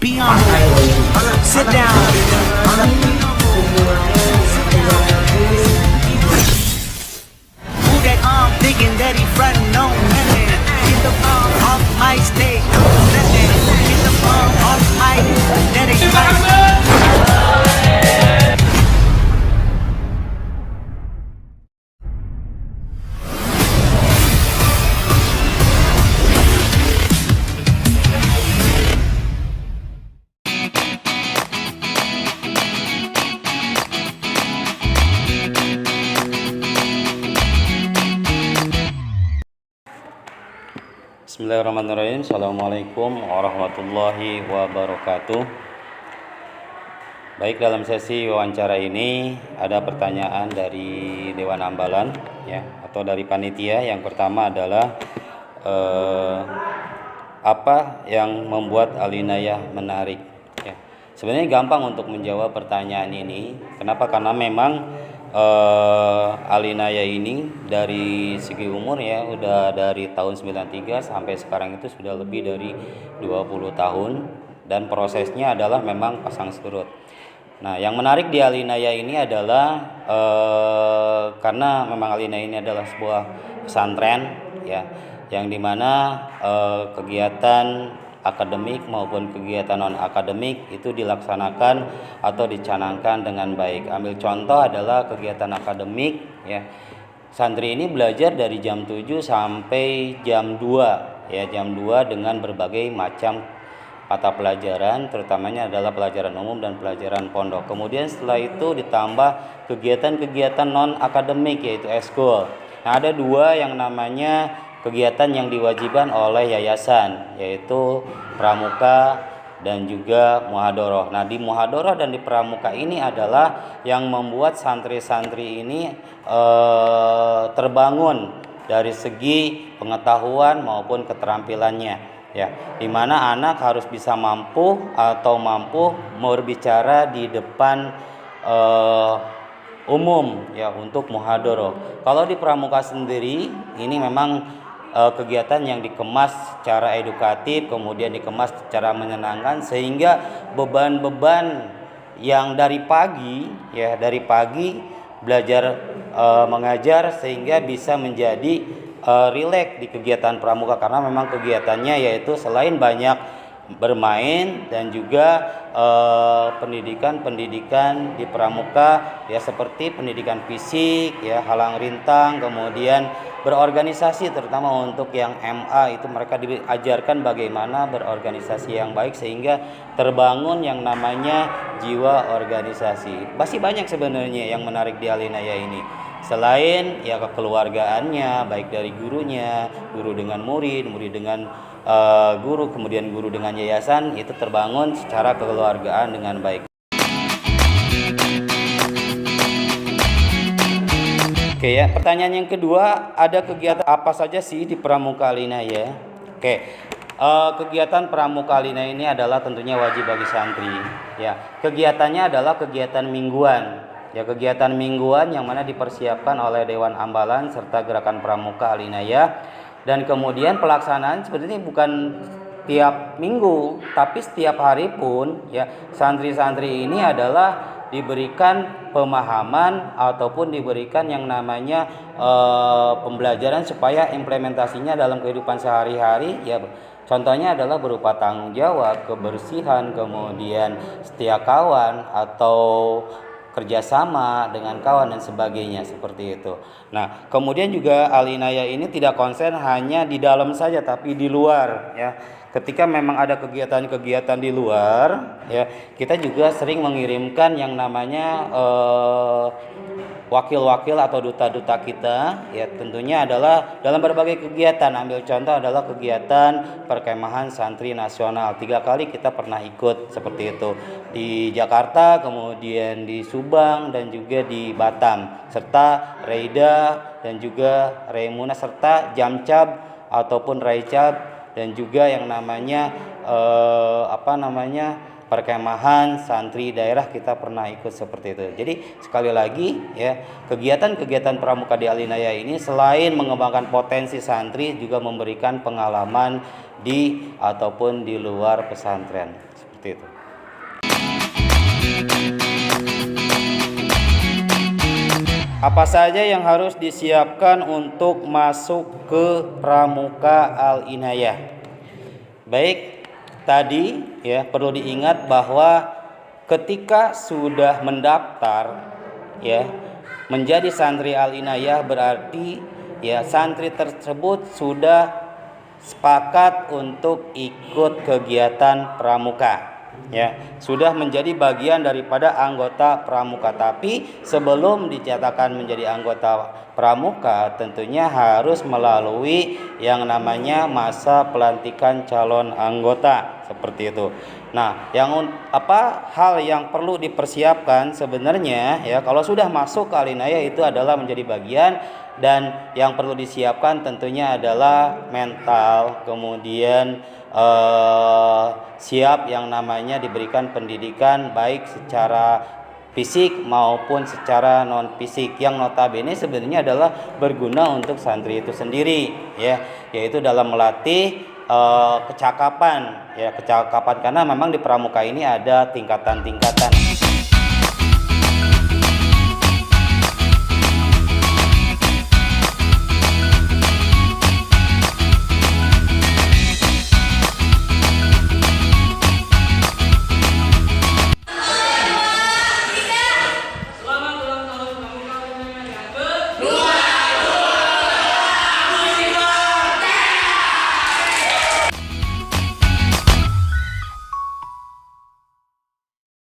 Be humble. Sit down. Who that arm thinking that he frontin' on nothing? Get the bomb off my stage. Nothing. Get the bomb off my. That ain't right. Bismillahirrahmanirrahim. Assalamualaikum warahmatullahi wabarakatuh. Baik, dalam sesi wawancara ini ada pertanyaan dari Dewan Ambalan ya, atau dari panitia. Yang pertama adalah apa yang membuat Alinayah menarik ya. Sebenarnya gampang untuk menjawab pertanyaan ini. Kenapa? Karena memang Alinayah ini dari segi umur ya udah dari tahun 93 sampai sekarang itu sudah lebih dari 20 tahun, dan prosesnya adalah memang pasang surut. Nah, yang menarik di Alinayah ini adalah karena memang Alinayah ini adalah sebuah pesantren ya, yang dimana kegiatan akademik maupun kegiatan non akademik itu dilaksanakan atau dicanangkan dengan baik. Ambil contoh adalah kegiatan akademik ya. Santri ini belajar dari jam 7 sampai jam 2 ya, jam 2 dengan berbagai macam mata pelajaran, terutamanya adalah pelajaran umum dan pelajaran pondok. Kemudian setelah itu ditambah kegiatan-kegiatan non akademik yaitu ekskul. Nah, ada dua yang namanya kegiatan yang diwajibkan oleh yayasan, yaitu pramuka dan juga muhadharah. Nah, di muhadharah dan di pramuka ini adalah yang membuat santri-santri ini terbangun dari segi pengetahuan maupun keterampilannya ya, dimana anak harus bisa mampu berbicara di depan umum ya untuk muhadharah. Kalau di pramuka sendiri ini memang kegiatan yang dikemas secara edukatif, kemudian dikemas secara menyenangkan, sehingga beban-beban yang dari pagi belajar mengajar sehingga bisa menjadi rileks di kegiatan pramuka, karena memang kegiatannya yaitu selain banyak bermain dan juga pendidikan di pramuka ya, seperti pendidikan fisik ya, halang rintang, kemudian berorganisasi, terutama untuk yang MA itu mereka diajarkan bagaimana berorganisasi yang baik sehingga terbangun yang namanya jiwa organisasi. Masih banyak sebenarnya yang menarik di Alinayah ini. Selain ya kekeluargaannya, baik dari gurunya, guru dengan murid, murid dengan guru, kemudian guru dengan yayasan, itu terbangun secara kekeluargaan dengan baik. Oke ya, pertanyaan yang kedua, ada kegiatan apa saja sih di Pramuka Alinayah? Oke, kegiatan Pramuka Alinayah ini adalah tentunya wajib bagi santri. Ya, kegiatannya adalah kegiatan mingguan. Ya, kegiatan mingguan yang mana dipersiapkan oleh Dewan Ambalan serta Gerakan Pramuka Alinayah, dan kemudian pelaksanaan sebenarnya bukan tiap minggu, tapi setiap hari pun ya santri-santri ini adalah diberikan pemahaman ataupun diberikan yang namanya pembelajaran supaya implementasinya dalam kehidupan sehari-hari ya. Contohnya adalah berupa tanggung jawab, kebersihan, kemudian setia kawan atau kerjasama dengan kawan dan sebagainya, seperti itu. Nah, kemudian juga Alinayah ini tidak konsen hanya di dalam saja, tapi di luar ya. Ketika memang ada kegiatan-kegiatan di luar ya, kita juga sering mengirimkan yang namanya wakil-wakil atau duta-duta kita ya, tentunya adalah dalam berbagai kegiatan. Ambil contoh adalah kegiatan perkemahan santri nasional. 3 kali kita pernah ikut seperti itu, di Jakarta, kemudian di Subang, dan juga di Batam, serta Reida dan juga Raimuna, serta Jamcab ataupun Raicab, dan juga yang namanya perkemahan santri daerah kita pernah ikut seperti itu. Jadi sekali lagi ya, kegiatan-kegiatan pramuka di Alinayah ini selain mengembangkan potensi santri juga memberikan pengalaman di ataupun di luar pesantren. seperti itu. Apa saja yang harus disiapkan untuk masuk ke Pramuka Al-Inayah? Baik, tadi ya perlu diingat bahwa ketika sudah mendaftar ya menjadi santri Al-Inayah, berarti ya santri tersebut sudah sepakat untuk ikut kegiatan pramuka. Ya, sudah menjadi bagian daripada anggota pramuka. Tapi sebelum dinyatakan menjadi anggota pramuka, tentunya harus melalui yang namanya masa pelantikan calon anggota, seperti itu. Nah, hal yang perlu dipersiapkan sebenarnya ya kalau sudah masuk ke Al-Inayah itu adalah menjadi bagian, dan yang perlu disiapkan tentunya adalah mental, kemudian siap yang namanya diberikan pendidikan baik secara fisik maupun secara non fisik, yang notabene sebenarnya adalah berguna untuk santri itu sendiri ya, yaitu dalam melatih kecakapan karena memang di pramuka ini ada tingkatan-tingkatan.